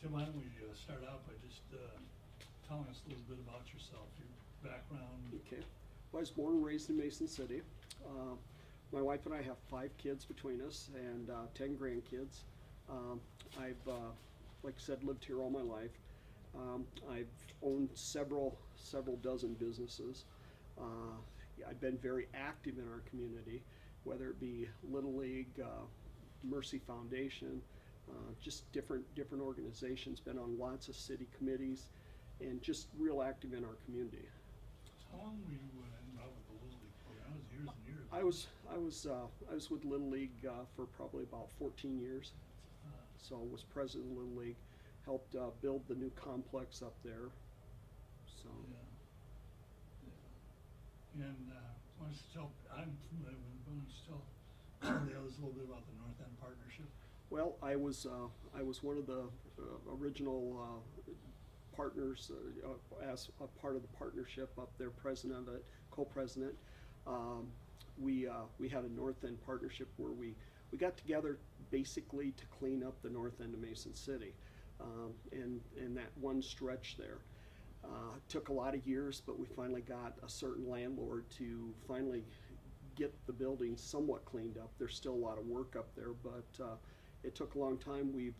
Tim, why don't we start out by just telling us a little bit about yourself, your background. Okay. Well, I was born and raised in Mason City. My wife and I have 5 kids between us and 10 grandkids. I've, like I said, lived here all my life. I've owned several dozen businesses. I've been very active in our community, whether it be Little League, Mercy Foundation, just different organizations, been on lots of city committees, and just real active in our community. How long were you involved with the Little League program? That was years and years. I was with Little League for probably about 14 years. So I was president of Little League, helped build the new complex up there. So. Yeah. And why don't you tell, I'm familiar with it, but why don't you tell the others a little bit about the North End Partnership? Well, I was one of the original partners as a part of the partnership up there, president of it, co-president. We had a North End Partnership where we got together basically to clean up the North End of Mason City, and that one stretch there. It took a lot of years, but we finally got a certain landlord to finally get the building somewhat cleaned up. There's still a lot of work up there, but it took a long time. We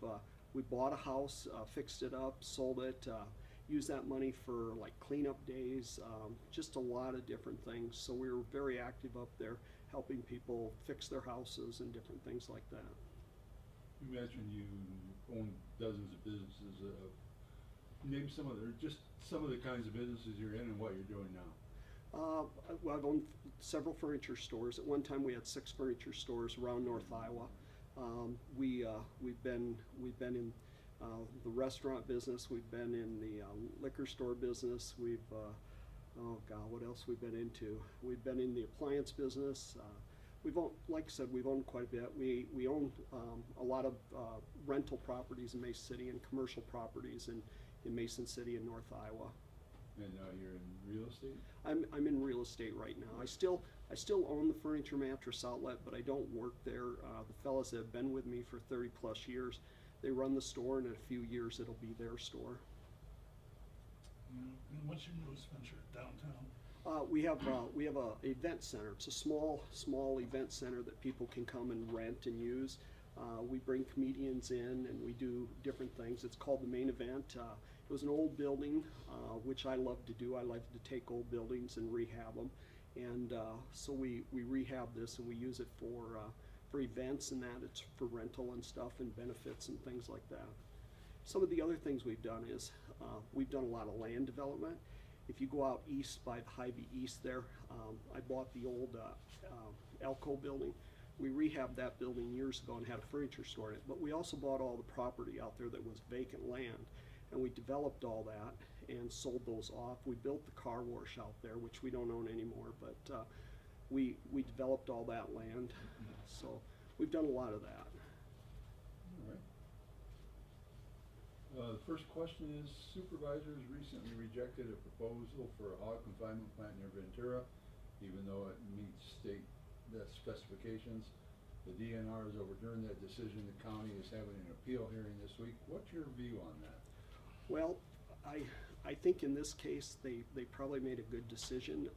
bought a house, fixed it up, sold it, used that money for like cleanup days, just a lot of different things. So we were very active up there, helping people fix their houses and different things like that. You mentioned you own dozens of businesses. Name some of the kinds of businesses you're in and what you're doing now. Well, I've owned several furniture stores. At one time, we had 6 furniture stores around North Iowa. We've been in the restaurant business. We've been in the liquor store business. We've oh God, what else we've been into? We've been in the appliance business. We've owned, like I said, we've owned quite a bit. We own a lot of rental properties in Mason City and commercial properties in Mason City and North Iowa. And you're in real estate? I'm in real estate right now. I still own the Furniture Mattress Outlet, but I don't work there. The fellas that have been with me for 30 plus years, they run the store, and in a few years it'll be their store. And what's your newest venture downtown? We have a event center. It's a small event center that people can come and rent and use. We bring comedians in and we do different things. It's called the Main Event. It was an old building, which I love to do. I like to take old buildings and rehab them. And so we rehab this and we use it for events and that. It's for rental and stuff and benefits and things like that. Some of the other things we've done is we've done a lot of land development. If you go out east by the Hy-Vee East there, I bought the old Elko building. We rehabbed that building years ago and had a furniture store in it, but we also bought all the property out there that was vacant land, and we developed all that and sold those off. We built the car wash out there, which we don't own anymore, but we developed all that land. So we've done a lot of that. All right. The first question is, Supervisor has recently rejected a proposal for a hog confinement plant near Ventura, even though it meets state specifications. The DNR has overturned that decision. The county is having an appeal hearing this week. What's your view on that? Well, I think in this case they probably made a good decision.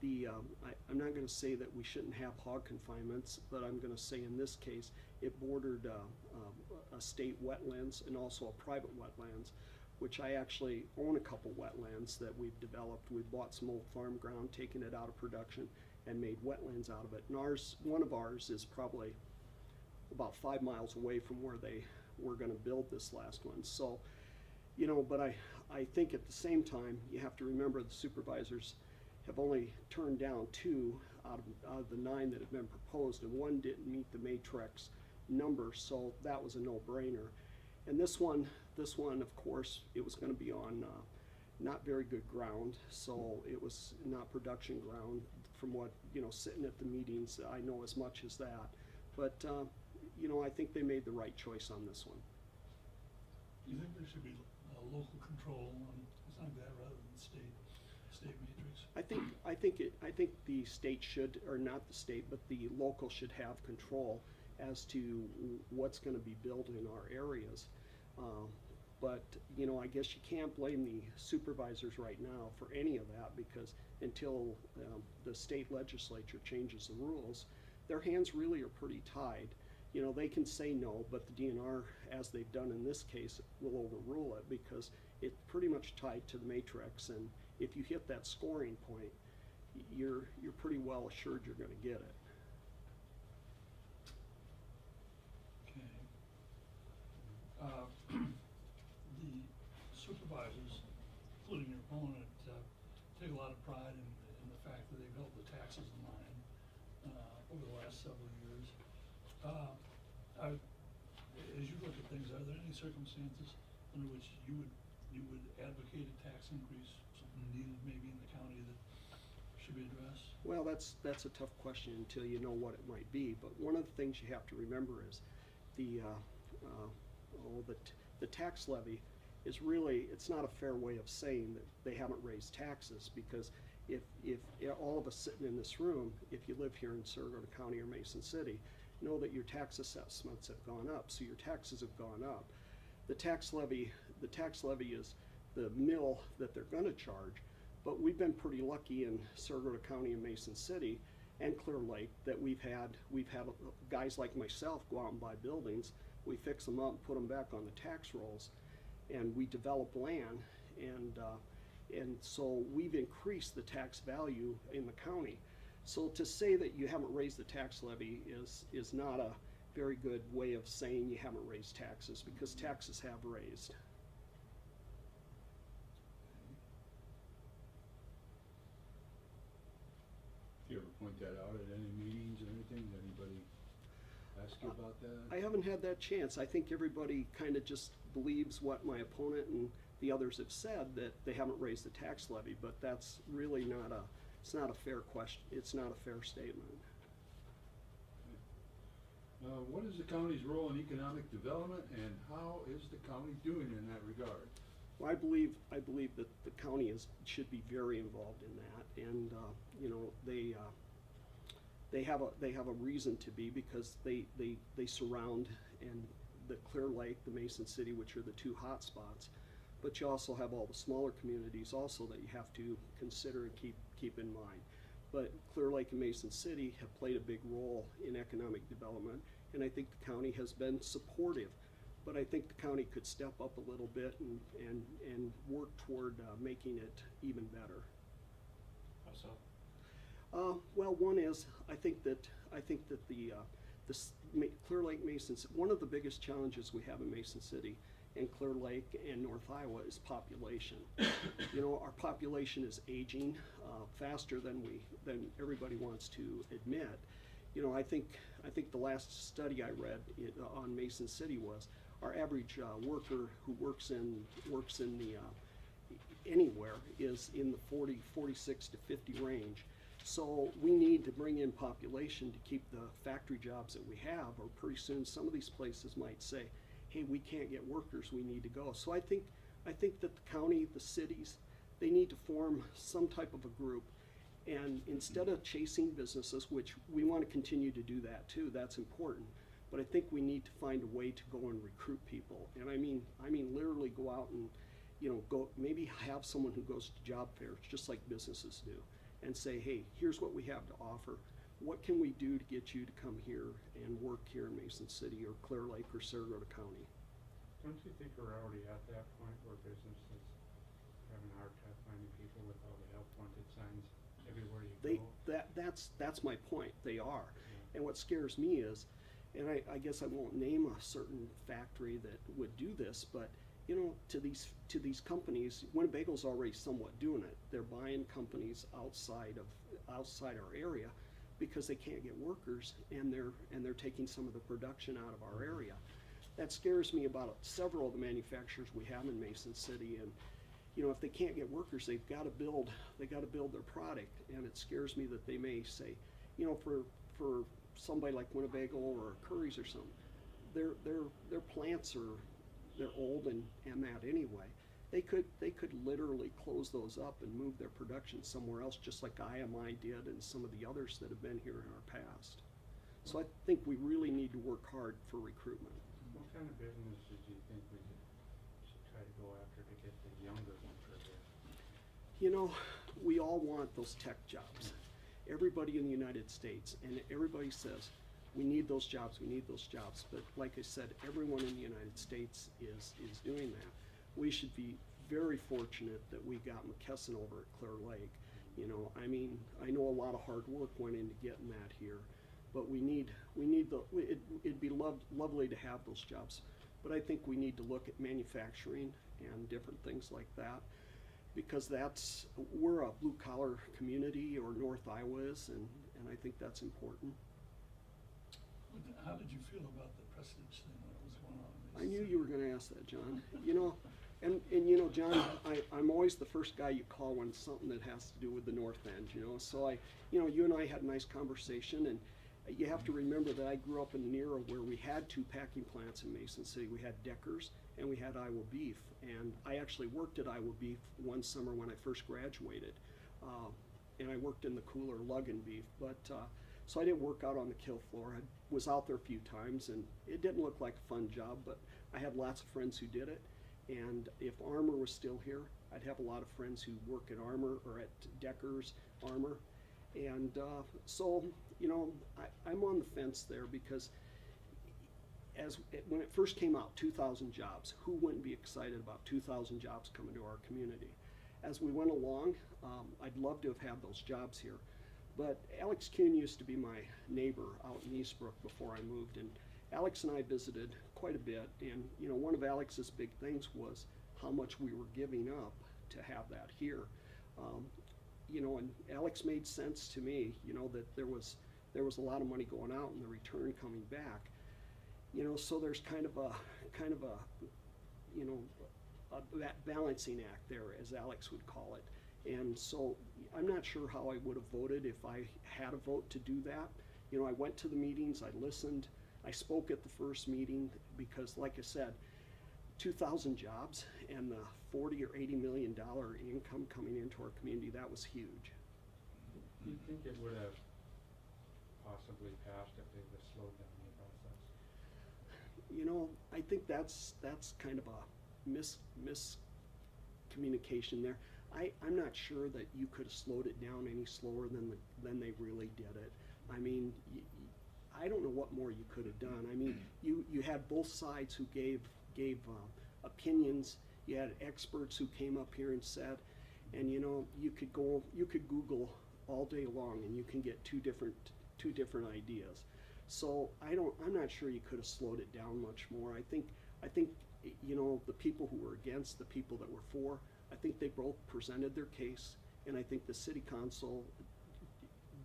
I'm not going to say that we shouldn't have hog confinements, but I'm going to say in this case it bordered a state wetlands and also a private wetlands, which I actually own a couple wetlands that we've developed. We've bought some old farm ground, taken it out of production, and made wetlands out of it. And one of ours is probably about 5 miles away from where they were going to build this last one. So, but I think at the same time, you have to remember the supervisors have only turned down 2 out of the 9 that have been proposed, and 1 didn't meet the matrix number, so that was a no-brainer. And this one, of course, it was going to be on not very good ground, so it was not production ground. From what, sitting at the meetings, I know as much as that. But, I think they made the right choice on this one. Do you think there should be local control on something like that rather than state matrix? I think the state should, or not the state, but the local should have control as to what's going to be built in our areas. But, you know, I guess you can't blame the supervisors right now for any of that, because until the state legislature changes the rules, their hands really are pretty tied. You know, they can say no, but the DNR, as they've done in this case, will overrule it, because it's pretty much tied to the matrix, and if you hit that scoring point, you're pretty well assured you're gonna get it. Okay. The supervisors, including your opponent, take a lot of pride in the fact that they've held the taxes in line over the last several years. As you look at things, are there any circumstances under which you would advocate a tax increase, something needed maybe in the county that should be addressed? Well, that's a tough question until you know what it might be. But one of the things you have to remember is the tax levy is really, it's not a fair way of saying that they haven't raised taxes, because if all of us sitting in this room, if you live here in Sarasota County or Mason City, know that your tax assessments have gone up, so your taxes have gone up. The tax levy is the mill that they're gonna charge, but we've been pretty lucky in Sarasota County and Mason City and Clear Lake that we've had guys like myself go out and buy buildings, we fix them up and put them back on the tax rolls, and we develop land, and so we've increased the tax value in the county. So to say that you haven't raised the tax levy is not a very good way of saying you haven't raised taxes, because taxes have raised. Do you ever point that out at any meetings or anything? Did anybody ask you about that? I haven't had that chance. I think everybody kind of just believes what my opponent and the others have said, that they haven't raised the tax levy, but that's really it's not a fair question. It's not a fair statement. What is the county's role in economic development, and how is the county doing in that regard? Well, I believe that the county should be very involved in that, and you know, they have a reason to be, because they surround and the Clear Lake, the Mason City, which are the two hot spots, but you also have all the smaller communities also that you have to consider and keep in mind. But Clear Lake and Mason City have played a big role in economic development, and I think the county has been supportive. But I think the county could step up a little bit and work toward making it even better. How so? Well, one is, I think that the Clear Lake Mason, one of the biggest challenges we have in Mason City and Clear Lake and North Iowa is population. You know, our population is aging faster than everybody wants to admit. You know, I think the last study I read on Mason City was our average worker who works in the anywhere is in the 46 to 50 range. So we need to bring in population to keep the factory jobs that we have, or pretty soon some of these places might say, hey, we can't get workers, we need to go. So I think that the county, the cities, they need to form some type of a group, and instead of chasing businesses, which we want to continue to do that too, that's important, but I think we need to find a way to go and recruit people. And I mean literally go out and, you know, go maybe have someone who goes to job fairs, just like businesses do, and say, hey, here's what we have to offer. What can we do to get you to come here and work here in Mason City or Clear Lake or Sarasota County? Don't you think we're already at that point where businesses having a hard time finding people with all the help wanted signs everywhere you go? That's my point. They are. Yeah. And what scares me is, and I guess I won't name a certain factory that would do this, but you know, to these companies, Winnebago's already somewhat doing it. They're buying companies outside our area because they can't get workers, and they're taking some of the production out of our area. That scares me about several of the manufacturers we have in Mason City, and you know, if they can't get workers, they've got to build their product, and it scares me that they may say, you know, for somebody like Winnebago or Curry's or something, their plants they're old and that anyway. They could literally close those up and move their production somewhere else, just like IMI did and some of the others that have been here in our past. So I think we really need to work hard for recruitment. What kind of businesses do you think we could try to go after to get the younger worker here? You know, we all want those tech jobs. Everybody in the United States, and everybody says, we need those jobs, we need those jobs. But like I said, everyone in the United States is doing that. We should be very fortunate that we got McKesson over at Clear Lake. You know, I mean, I know a lot of hard work went into getting that here, but it'd be lovely to have those jobs. But I think we need to look at manufacturing and different things like that, because we're a blue collar community, or North Iowa is, and I think that's important. How did you feel about the Prestige thing when it was going on? I knew you were gonna ask that, John. You know, and you know, John, I'm always the first guy you call when it's something that has to do with the North End, you know. So you and I had a nice conversation, and you have to remember that I grew up in an era where we had two packing plants in Mason City. We had Deckers and we had Iowa Beef, and I actually worked at Iowa Beef one summer when I first graduated, and I worked in the cooler lugging beef, but so I didn't work out on the kill floor. I was out there a few times, and it didn't look like a fun job, but I had lots of friends who did it. And if Armor was still here, I'd have a lot of friends who work at Armor or at Deckers Armor. And so, you know, I'm on the fence there, because when it first came out, 2,000 jobs, who wouldn't be excited about 2,000 jobs coming to our community? As we went along, I'd love to have had those jobs here. But Alex Kuhn used to be my neighbor out in Eastbrook before I moved, and Alex and I visited quite a bit, and you know, one of Alex's big things was how much we were giving up to have that here. You know, and Alex made sense to me, you know, that there was a lot of money going out and the return coming back. You know, so there's kind of a you know, that balancing act there, as Alex would call it. And so I'm not sure how I would have voted if I had a vote to do that. You know, I went to the meetings, I listened, I spoke at the first meeting, because like I said, 2,000 jobs and the $40 or $80 million income coming into our community, that was huge. Do you think it would have possibly passed if they would have slowed down the process? You know, I think that's kind of a miscommunication there. I'm not sure that you could have slowed it down any slower than they really did it. I mean, I don't know what more you could have done. I mean, you had both sides who gave opinions. You had experts who came up here and said, and you know, you could Google all day long and you can get two different ideas. So I'm not sure you could have slowed it down much more. I think you know, the people who were against, the people that were for, I think they both presented their case, and I think the city council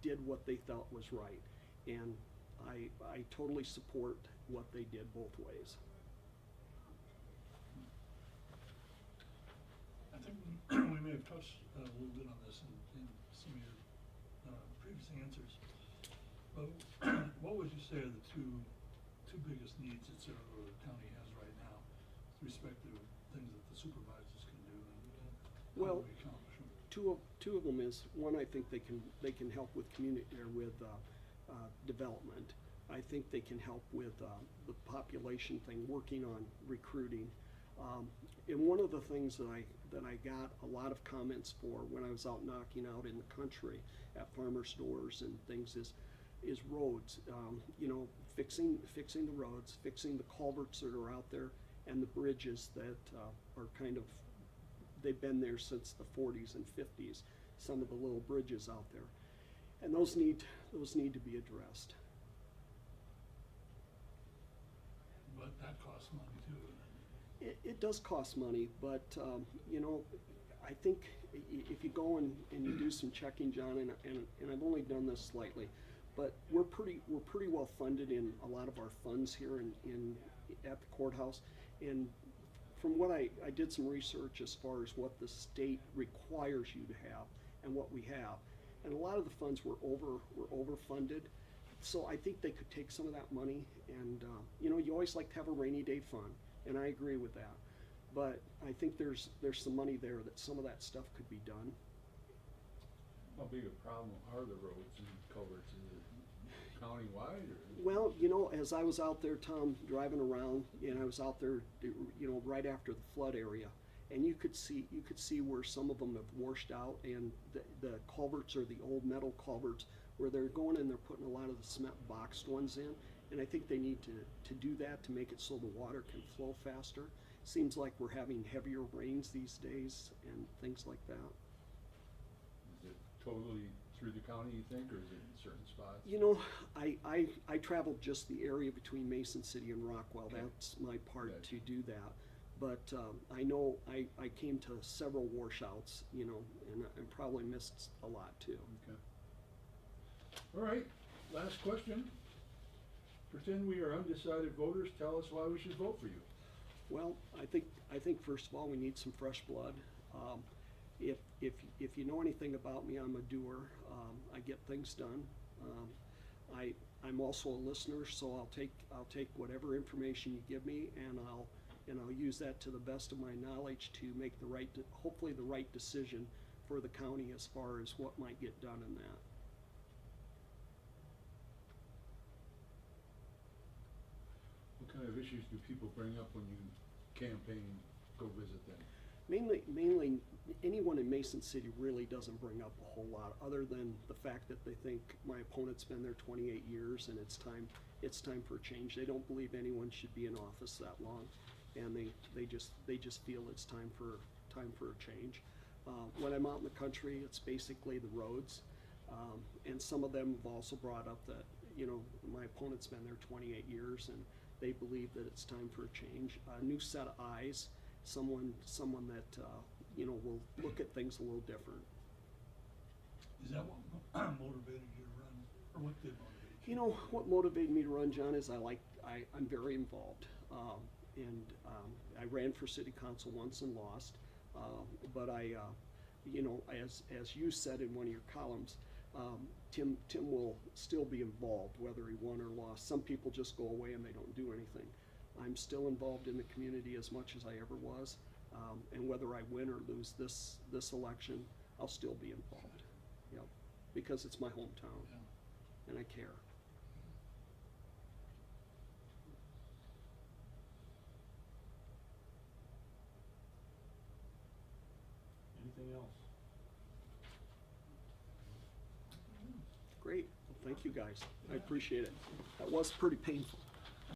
did what they felt was right, and I totally support what they did both ways. I think we may have touched a little bit on this in some of your previous answers, but what would you say are the two biggest needs that Saragordo County has right now with respect to things that the supervisors can do, and how do we accomplish them? Two of them is, one, I think they can help with community, or with development. I think they can help with the population thing, working on recruiting. And one of the things that I got a lot of comments for when I was out knocking out in the country at farmers' doors and things is roads. You know, fixing the roads, fixing the culverts that are out there, and the bridges that are kind of, they've been there since the 40s and 50s, some of the little bridges out there. And those need to be addressed. But that costs money too. It does cost money, but you know, I think if you go and you do some checking, John, and I've only done this slightly, but we're pretty well funded in a lot of our funds here at the courthouse. And from what I did some research as far as what the state requires you to have and what we have, and a lot of the funds were overfunded. So I think they could take some of that money, and you know, you always like to have a rainy day fund, and I agree with that. But I think there's some money there that some of that stuff could be done. How big a problem are the roads and culverts? Is it countywide, or? Well, you know, as I was out there, Tom, driving around, and I was out there, you know, right after the flood area, and you could see where some of them have washed out, and the culverts are the old metal culverts where they're going and they're putting a lot of the cement boxed ones in, and I think they need to do that to make it so the water can flow faster. Seems like we're having heavier rains these days and things like that. Is it totally through the county, you think, or is it in certain spots? You know, I traveled just the area between Mason City and Rockwell. Okay. That's my part Gotcha. to do that. But I know I came to several washouts, you know, and I probably missed a lot too. Okay. All right, last question. Pretend we are undecided voters, tell us why we should vote for you. Well, I think first of all we need some fresh blood. If you know anything about me, I'm a doer. I get things done. I'm also a listener, so I'll take whatever information you give me, and I'll use that to the best of my knowledge to make hopefully the right decision for the county as far as what might get done in that. What kind of issues do people bring up when you campaign, go visit them? Mainly, anyone in Mason City really doesn't bring up a whole lot, other than the fact that they think my opponent's been there 28 years and it's time for a change. They don't believe anyone should be in office that long, and they just feel it's time for a change. When I'm out in the country, it's basically the roads, and some of them have also brought up that, you know, my opponent's been there 28 years and they believe that it's time for a change, a new set of eyes. Someone that you know, will look at things a little different. Is that what motivated you to run, or what did motivate you? You know, what motivated me to run, John, is I'm very involved, and I ran for city council once and lost, but you know, as you said in one of your columns, Tim will still be involved whether he won or lost. Some people just go away and they don't do anything. I'm still involved in the community as much as I ever was, and whether I win or lose this election, I'll still be involved. Yep, because it's my hometown, Yeah. and I care. Anything else? Great, well, thank you guys. I appreciate it. That was pretty painful.